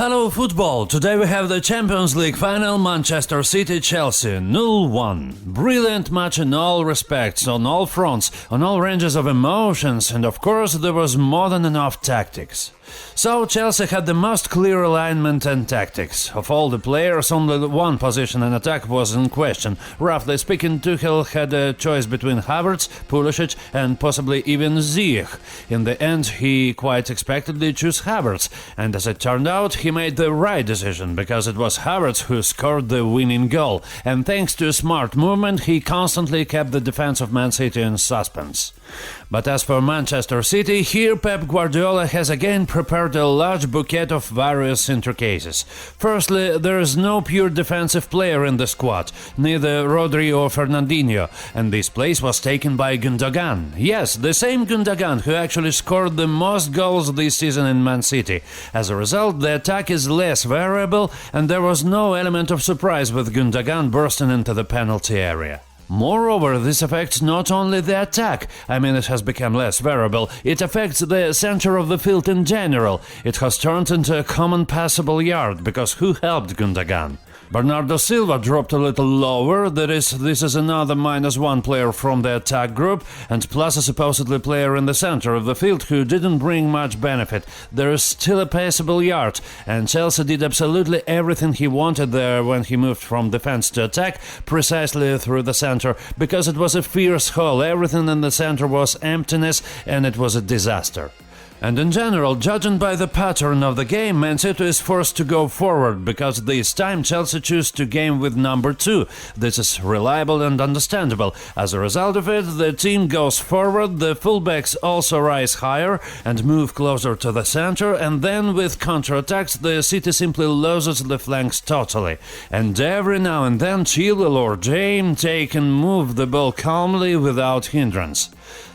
Hello football! Today we have the Champions League final Manchester City-Chelsea 0-1. Brilliant match in all respects, on all fronts, on all ranges of emotions, and of course there was more than enough tactics. So Chelsea had the most clear alignment and tactics. Of all the players, only one position in attack was in question. Roughly speaking, Tuchel had a choice between Havertz, Pulisic and possibly even Ziyech. In the end, he quite expectedly chose Havertz, and as it turned out, he made the right decision, because it was Havertz who scored the winning goal, and thanks to a smart movement, he constantly kept the defense of Man City in suspense. But as for Manchester City, here Pep Guardiola has again prepared a large bouquet of various intricacies. Firstly, there is no pure defensive player in the squad, neither Rodri or Fernandinho, and this place was taken by Gundogan. Yes, the same Gundogan who actually scored the most goals this season in Man City. As a result, the attack is less variable, and there was no element of surprise with Gundogan bursting into the penalty area. Moreover, this affects not only the attack, it has become less variable, it affects the center of the field in general. It has turned into a common passable yard, because who helped Gundogan? Bernardo Silva dropped a little lower, this is another -1 player from the attack group, and plus a supposedly player in the center of the field who didn't bring much benefit. There is still a passable yard, and Chelsea did absolutely everything he wanted there when he moved from defense to attack, precisely through the center, because it was a fierce hole, everything in the center was emptiness, and it was a disaster. And in general, judging by the pattern of the game, Man City is forced to go forward, because this time Chelsea choose to game with number 2. This is reliable and understandable. As a result of it, the team goes forward, the fullbacks also rise higher and move closer to the center, and then with counterattacks the City simply loses the flanks totally. And every now and then Tuchel or James take and move the ball calmly without hindrance.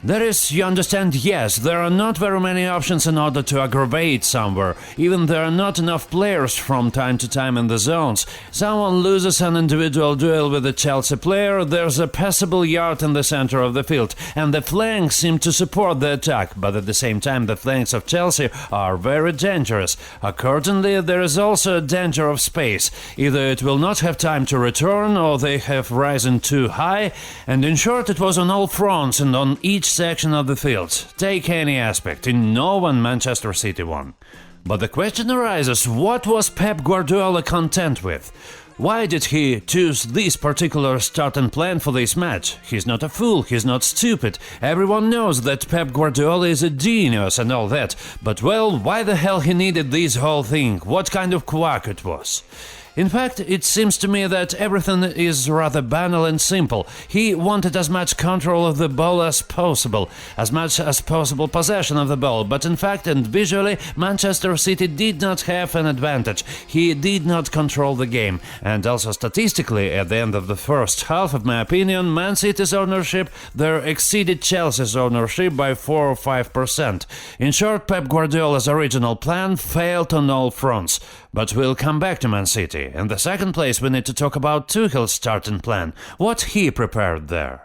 That is, you understand, yes, there are not very many options in order to aggravate somewhere. Even there are not enough players from time to time in the zones. Someone loses an individual duel with a Chelsea player, there's a passable yard in the center of the field, and the flanks seem to support the attack, but at the same time the flanks of Chelsea are very dangerous. Accordingly, there is also a danger of space. Either it will not have time to return, or they have risen too high, and in short, it was on all fronts and on each section of the field. Take any aspect, in no one Manchester City won. But the question arises, what was Pep Guardiola content with? Why did he choose this particular starting plan for this match? He's not a fool, he's not stupid. Everyone knows that Pep Guardiola is a genius and all that. But well, why the hell he needed this whole thing? What kind of quack it was? In fact, it seems to me that everything is rather banal and simple. He wanted as much control of the ball as possible, as much as possible possession of the ball, but in fact and visually, Manchester City did not have an advantage. He did not control the game, and also statistically, at the end of the first half, of my opinion, Man City's ownership there exceeded Chelsea's ownership by 4 or 5%. In short, Pep Guardiola's original plan failed on all fronts. But we'll come back to Man City. In the second place, we need to talk about Tuchel's starting plan, what he prepared there.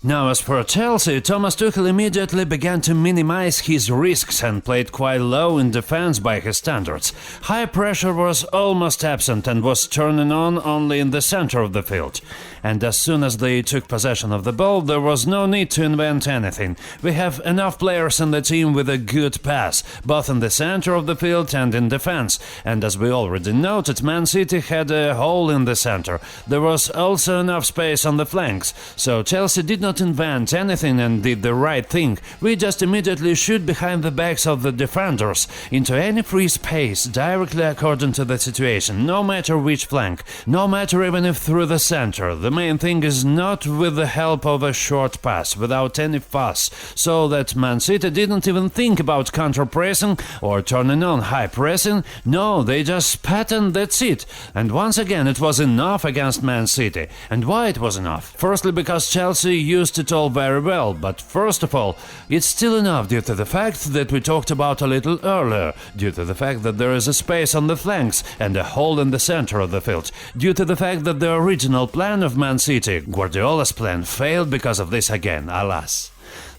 Now, as for Chelsea, Thomas Tuchel immediately began to minimize his risks and played quite low in defense by his standards. High pressure was almost absent and was turning on only in the center of the field. And as soon as they took possession of the ball, there was no need to invent anything. We have enough players in the team with a good pass, both in the center of the field and in defense. And as we already noted, Man City had a hole in the center. There was also enough space on the flanks, so Chelsea did not invent anything and did the right thing. We just immediately shoot behind the backs of the defenders into any free space, directly according to the situation, no matter which flank, no matter even if through the center. The main thing is not with the help of a short pass, without any fuss, so that Man City didn't even think about counter-pressing or turning on high pressing. No, they just spat and that's it. And once again, it was enough against Man City. And why it was enough? Firstly, because Chelsea used it all very well, but first of all, it's still enough due to the fact that we talked about a little earlier, due to the fact that there is a space on the flanks and a hole in the center of the field, due to the fact that the original plan of Man City, Guardiola's plan, failed because of this again, alas.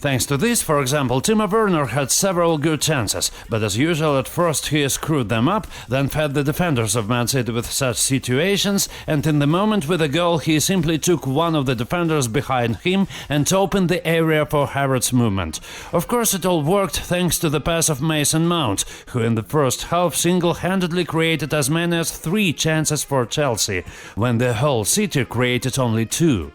Thanks to this, for example, Timo Werner had several good chances, but as usual at first he screwed them up, then fed the defenders of Man City with such situations, and in the moment with a goal he simply took one of the defenders behind him and opened the area for Havertz's movement. Of course it all worked thanks to the pass of Mason Mount, who in the first half single-handedly created as many as 3 chances for Chelsea, when the whole City created only 2.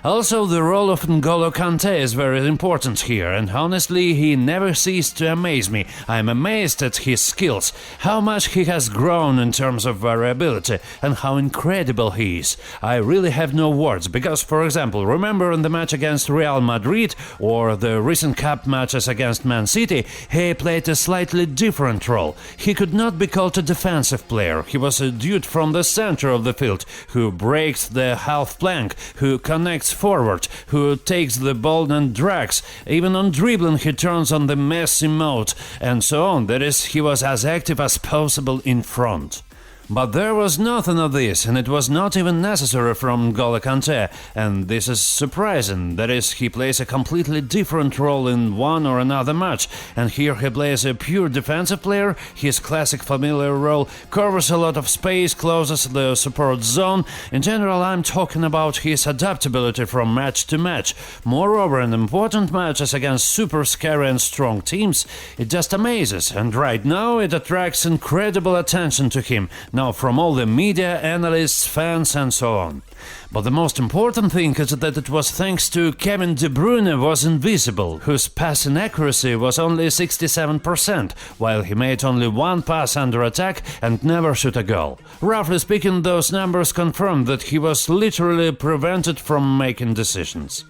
Also, the role of N'Golo Kante is very important here, and honestly, he never ceased to amaze me. I am amazed at his skills, how much he has grown in terms of variability, and how incredible he is. I really have no words, because, for example, remember in the match against Real Madrid, or the recent cup matches against Man City, he played a slightly different role. He could not be called a defensive player, he was a dude from the center of the field, who breaks the half plank, who connects forward, who takes the ball and drags. Even on dribbling he turns on the Messi mode, and so on. That is, he was as active as possible in front. But there was nothing of this, and it was not even necessary from N'Golo Kante, and this is surprising. That is, he plays a completely different role in one or another match, and here he plays a pure defensive player. His classic familiar role covers a lot of space, closes the support zone. In general, I'm talking about his adaptability from match to match. Moreover, in important matches against super scary and strong teams, it just amazes, and right now it attracts incredible attention to him. Now from all the media, analysts, fans and so on. But the most important thing is that it was thanks to Kevin De Bruyne was invisible, whose passing accuracy was only 67%, while he made only 1 pass under attack and never shot a goal. Roughly speaking, those numbers confirm that he was literally prevented from making decisions.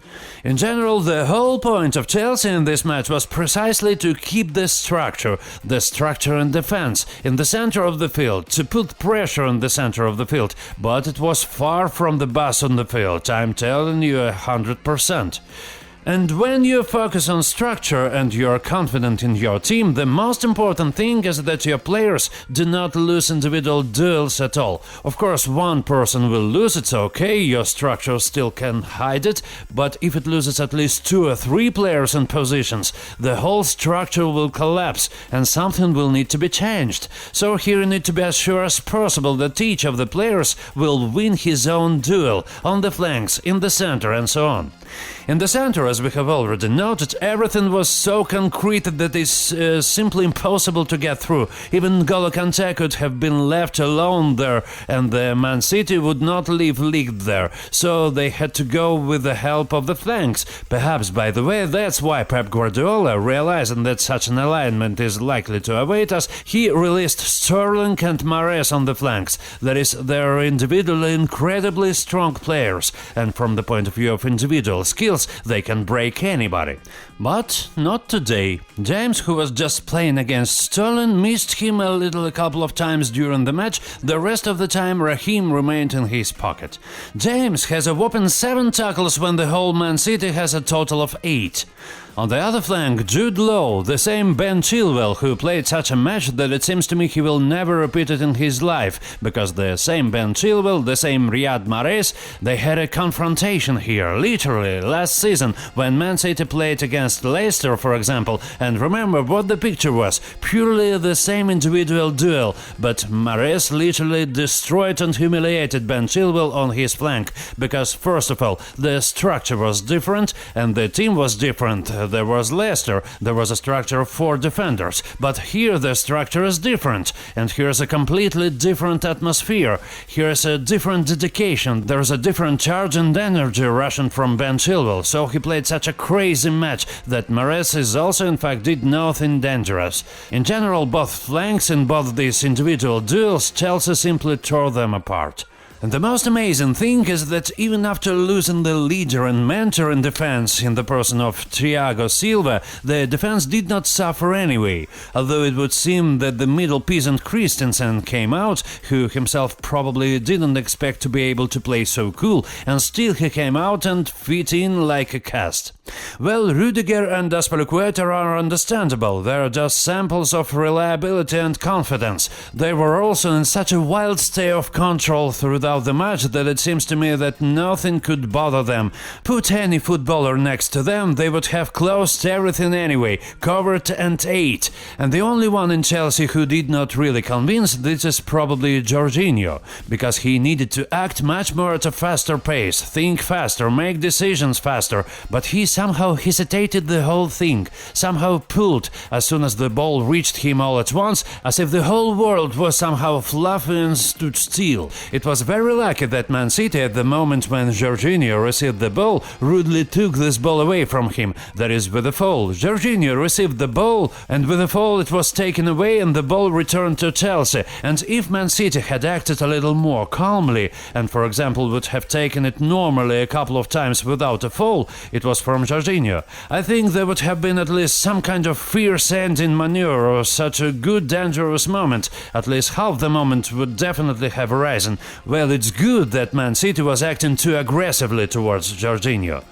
In general, the whole point of Chelsea in this match was precisely to keep the structure in defense, in the center of the field, to put pressure in the center of the field, but it was far from the bus on the field, I'm telling you 100%. And when you focus on structure and you're confident in your team, the most important thing is that your players do not lose individual duels at all. Of course, one person will lose, it's okay, your structure still can hide it, but if it loses at least 2 or 3 players in positions, the whole structure will collapse and something will need to be changed. So here you need to be as sure as possible that each of the players will win his own duel, on the flanks, in the center and so on. In the center, as we have already noted, everything was so concrete that it's simply impossible to get through. Even N'Golo Kante could have been left alone there, and the Man City would not leave league there, so they had to go with the help of the flanks. Perhaps, by the way, that's why Pep Guardiola, realizing that such an alignment is likely to await us, he released Sterling and Mahrez on the flanks. That is, they're individually incredibly strong players, and from the point of view of individual skills, they can break anybody. But not today. James, who was just playing against Sterling, missed him a couple of times during the match. The rest of the time Raheem remained in his pocket. James has a whopping 7 tackles when the whole Man City has a total of 8. On the other flank, Jude Law, the same Ben Chilwell, who played such a match that it seems to me he will never repeat it in his life, because the same Ben Chilwell, the same Riyad Mahrez, they had a confrontation here, literally, last season, when Man City played against Leicester, for example, and remember what the picture was, purely the same individual duel, but Mahrez literally destroyed and humiliated Ben Chilwell on his flank, because first of all, the structure was different, and the team was different. There was Leicester, there was a structure of 4 defenders, but here the structure is different, and here's a completely different atmosphere, here's a different dedication, there's a different charge and energy rushing from Ben Chilwell, so he played such a crazy match that Mahrez is also in fact did nothing dangerous. In general, both flanks in both these individual duels, Chelsea simply tore them apart. And the most amazing thing is that even after losing the leader and mentor in defense in the person of Thiago Silva, the defense did not suffer anyway, although it would seem that the middle peasant Christensen came out, who himself probably didn't expect to be able to play so cool, and still he came out and fit in like a cast. Well, Rudiger and Azpilicueta are understandable. They are just samples of reliability and confidence. They were also in such a wild state of control throughout the match that it seems to me that nothing could bother them. Put any footballer next to them, they would have closed everything anyway, covered and ate. And the only one in Chelsea who did not really convince, this is probably Jorginho, because he needed to act much more at a faster pace, think faster, make decisions faster, but he somehow hesitated the whole thing, somehow pulled as soon as the ball reached him all at once, as if the whole world was somehow fluffy and stood still. It was very lucky that Man City, at the moment when Jorginho received the ball, rudely took this ball away from him, that is, with a foul. Jorginho received the ball, and with a foul it was taken away and the ball returned to Chelsea. And if Man City had acted a little more calmly, and for example would have taken it normally a couple of times without a foul, it was from Jorginho, I think there would have been at least some kind of fierce ending maneuver or such a good dangerous moment. At least half the moment would definitely have arisen. Well, it's good that Man City was acting too aggressively towards Jorginho.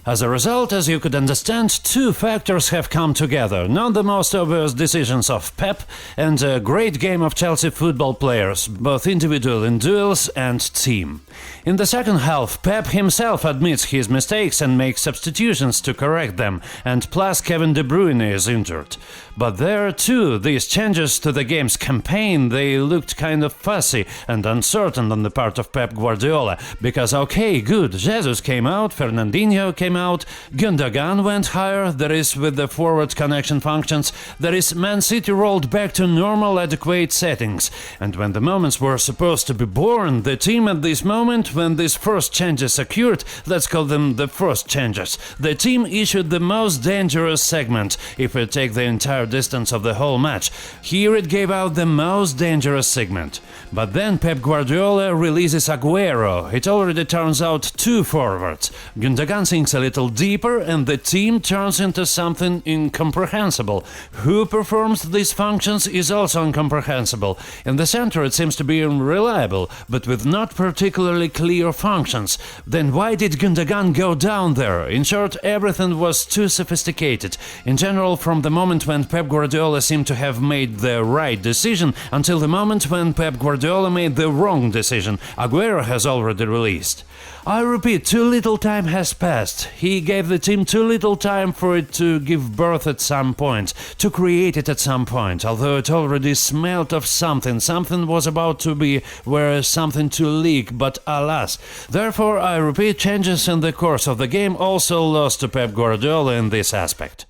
As a result, as you could understand, two factors have come together. Not the most obvious decisions of Pep and a great game of Chelsea football players, both individual in duels and team. In the second half, Pep himself admits his mistakes and makes substitutions to correct them, and plus Kevin De Bruyne is injured. But there too, these changes to the game's campaign, they looked kind of fussy and uncertain on the part of Pep Guardiola, because okay, good, Jesus came out, Fernandinho came out, Gundogan went higher, that is with the forward connection functions, that is Man City rolled back to normal adequate settings, and when the moments were supposed to be born, the team at this moment, when these first changes occurred, let's call them the first changes, the team issued the most dangerous segment, if we take the entire distance of the whole match. Here it gave out the most dangerous segment. But then Pep Guardiola releases Aguero. It already turns out two forwards. Gundogan sinks a little deeper and the team turns into something incomprehensible. Who performs these functions is also incomprehensible. In the center it seems to be unreliable, but with not particularly clear functions. Then why did Gundogan go down there? In short, everything was too sophisticated. In general, from the moment when Pep Guardiola seemed to have made the right decision until the moment when Pep Guardiola made the wrong decision, Aguero has already released. I repeat, too little time has passed. He gave the team too little time for it to give birth at some point, to create it at some point, although it already smelled of something. Something was about to be, whereas something to leak, but alas. Therefore, I repeat, changes in the course of the game also lost to Pep Guardiola in this aspect.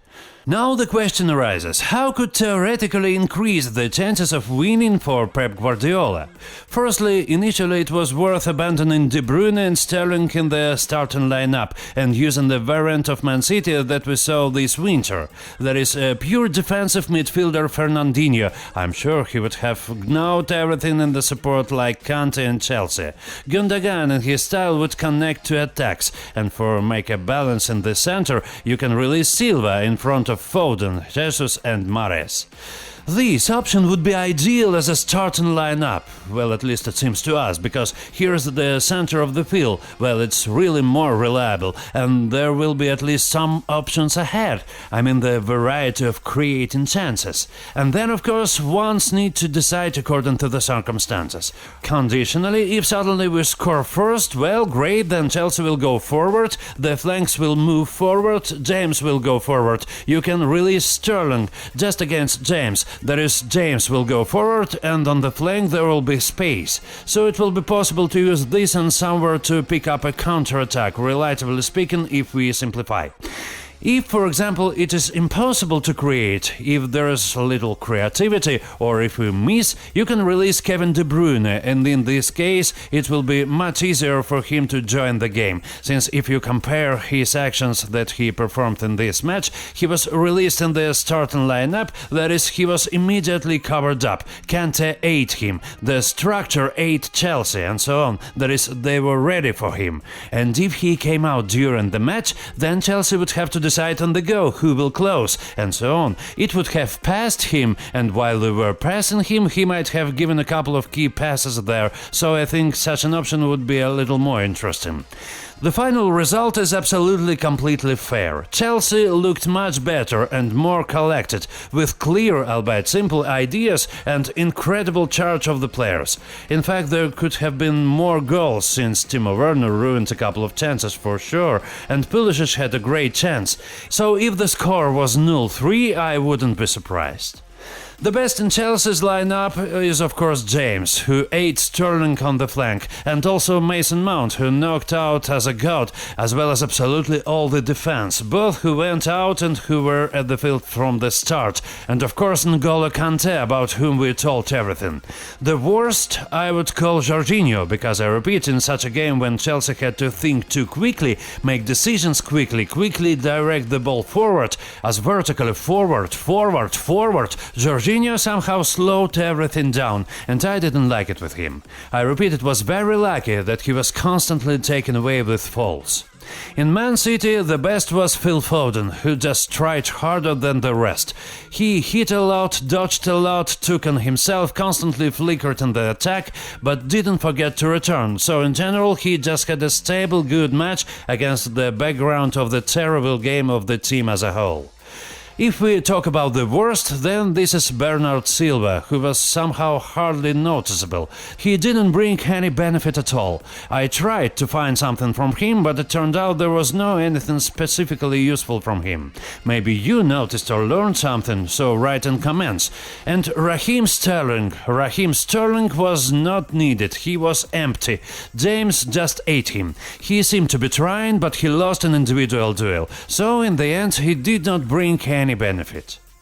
Now the question arises, how could theoretically increase the chances of winning for Pep Guardiola? Firstly, initially it was worth abandoning De Bruyne and Sterling in the starting lineup and using the variant of Man City that we saw this winter. That is a pure defensive midfielder Fernandinho. I'm sure he would have gnawed everything in the support like Kante and Chelsea. Gundogan and his style would connect to attacks, and for make a balance in the center, you can release Silva in front of Foden, Jesus and Mahrez. This option would be ideal as a starting lineup, well, at least it seems to us, because here's the center of the field, well, it's really more reliable, and there will be at least some options ahead, I mean the variety of creating chances. And then, of course, ones need to decide according to the circumstances. Conditionally, if suddenly we score first, well, great, then Chelsea will go forward, the flanks will move forward, James will go forward, you can release Sterling just against James. That is, James will go forward and on the flank there will be space. So it will be possible to use this and somewhere to pick up a counter-attack, relatively speaking, if we simplify. If, for example, it is impossible to create, if there is little creativity, or if we miss, you can release Kevin De Bruyne, and in this case it will be much easier for him to join the game, since if you compare his actions that he performed in this match, he was released in the starting lineup, that is, he was immediately covered up, Kante ate him, the structure ate Chelsea, and so on, that is, they were ready for him. And if he came out during the match, then Chelsea would have to decide on the go who will close, and so on. It would have passed him, and while they were passing him, he might have given a couple of key passes there, so I think such an option would be a little more interesting. The final result is absolutely completely fair. Chelsea looked much better and more collected, with clear, albeit simple ideas and incredible charge of the players. In fact, there could have been more goals since Timo Werner ruined a couple of chances for sure, and Pulisic had a great chance. So if the score was 0-3, I wouldn't be surprised. The best in Chelsea's lineup is of course James, who ate Sterling on the flank, and also Mason Mount, who knocked out as a god, as well as absolutely all the defense, both who went out and who were at the field from the start, and of course N'Golo Kante, about whom we told everything. The worst I would call Jorginho, because I repeat, in such a game when Chelsea had to think too quickly, make decisions quickly direct the ball forward, as vertically forward, Jorginho somehow slowed everything down, and I didn't like it with him. I repeat, it was very lucky that he was constantly taken away with fouls. In Man City, the best was Phil Foden, who just tried harder than the rest. He hit a lot, dodged a lot, took on himself, constantly flickered in the attack, but didn't forget to return. So in general, he just had a stable, good match against the background of the terrible game of the team as a whole. If we talk about the worst, then this is Bernard Silva, who was somehow hardly noticeable. He didn't bring any benefit at all. I tried to find something from him, but it turned out there was no anything specifically useful from him. Maybe you noticed or learned something, so write in comments. And Raheem Sterling was not needed, he was empty. James just ate him. He seemed to be trying, but he lost an individual duel, so in the end he did not bring any benefit.